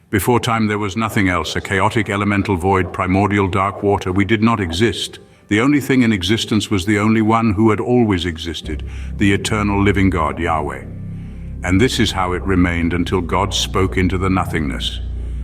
Before time there was nothing else, a chaotic elemental void, primordial dark water. We did not exist. The only thing in existence was the only one who had always existed, the eternal living God, Yahweh. And this is how it remained until God spoke into the nothingness.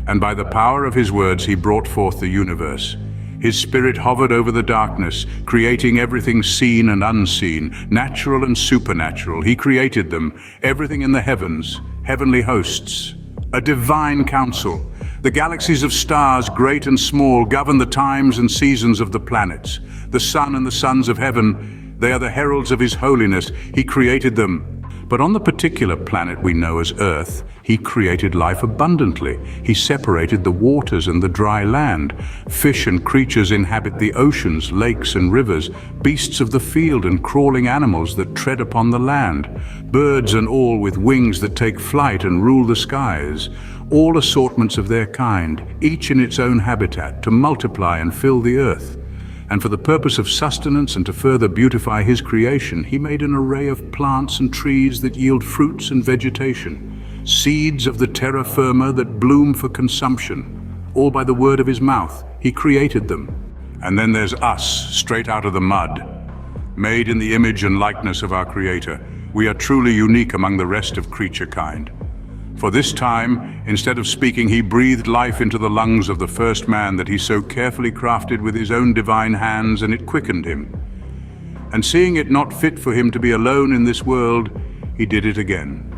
And by the power of his words he brought forth the universe. His spirit hovered over the darkness, creating everything seen and unseen, natural and supernatural. He created them, everything in the heavens, heavenly hosts, a divine council. The galaxies of stars, great and small, govern the times and seasons of the planets. The sun and the sons of heaven, they are the heralds of his holiness. He created them. But on the particular planet we know as Earth, he created life abundantly. He separated the waters and the dry land. Fish and creatures inhabit the oceans, lakes and rivers, beasts of the field and crawling animals that tread upon the land, birds and all with wings that take flight and rule the skies, all assortments of their kind, each in its own habitat, to multiply and fill the earth. And for the purpose of sustenance and to further beautify his creation, he made an array of plants and trees that yield fruits and vegetation, seeds of the terra firma that bloom for consumption. All by the word of his mouth, he created them. And then there's us, straight out of the mud, made in the image and likeness of our Creator. We are truly unique among the rest of creature kind. For this time, instead of speaking, he breathed life into the lungs of the first man that he so carefully crafted with his own divine hands, and it quickened him. And seeing it not fit for him to be alone in this world, he did it again.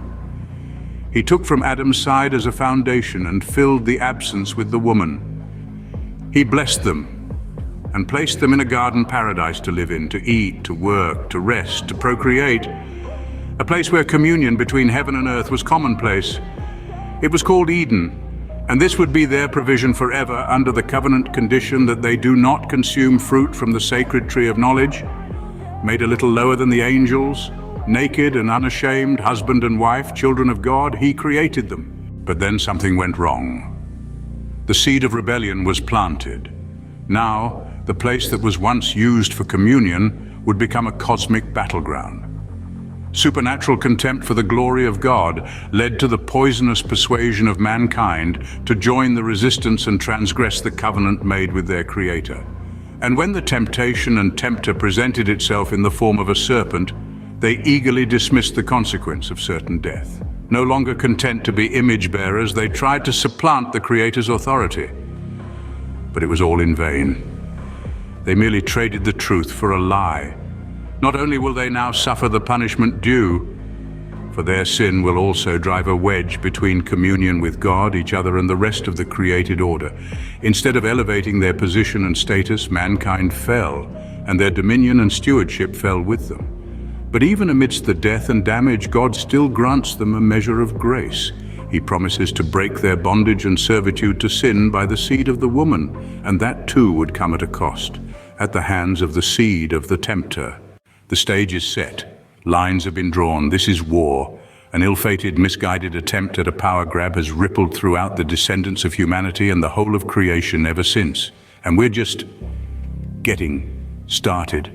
He took from Adam's side as a foundation and filled the absence with the woman. He blessed them and placed them in a garden paradise to live in, to eat, to work, to rest, to procreate, a place where communion between heaven and earth was commonplace. It was called Eden, and this would be their provision forever under the covenant condition that they do not consume fruit from the sacred tree of knowledge. Made a little lower than the angels, naked and unashamed, husband and wife, children of God, he created them. But then something went wrong. The seed of rebellion was planted. Now, the place that was once used for communion would become a cosmic battleground. Supernatural contempt for the glory of God led to the poisonous persuasion of mankind to join the resistance and transgress the covenant made with their Creator. And when the temptation and tempter presented itself in the form of a serpent, they eagerly dismissed the consequence of certain death. No longer content to be image bearers, they tried to supplant the Creator's authority. But it was all in vain. They merely traded the truth for a lie. Not only will they now suffer the punishment due, for their sin will also drive a wedge between communion with God, each other, and the rest of the created order. Instead of elevating their position and status, mankind fell, and their dominion and stewardship fell with them. But even amidst the death and damage, God still grants them a measure of grace. He promises to break their bondage and servitude to sin by the seed of the woman, and that too would come at a cost, at the hands of the seed of the tempter. The stage is set. Lines have been drawn. This is war. An ill-fated, misguided attempt at a power grab has rippled throughout the descendants of humanity and the whole of creation ever since. And we're just getting started.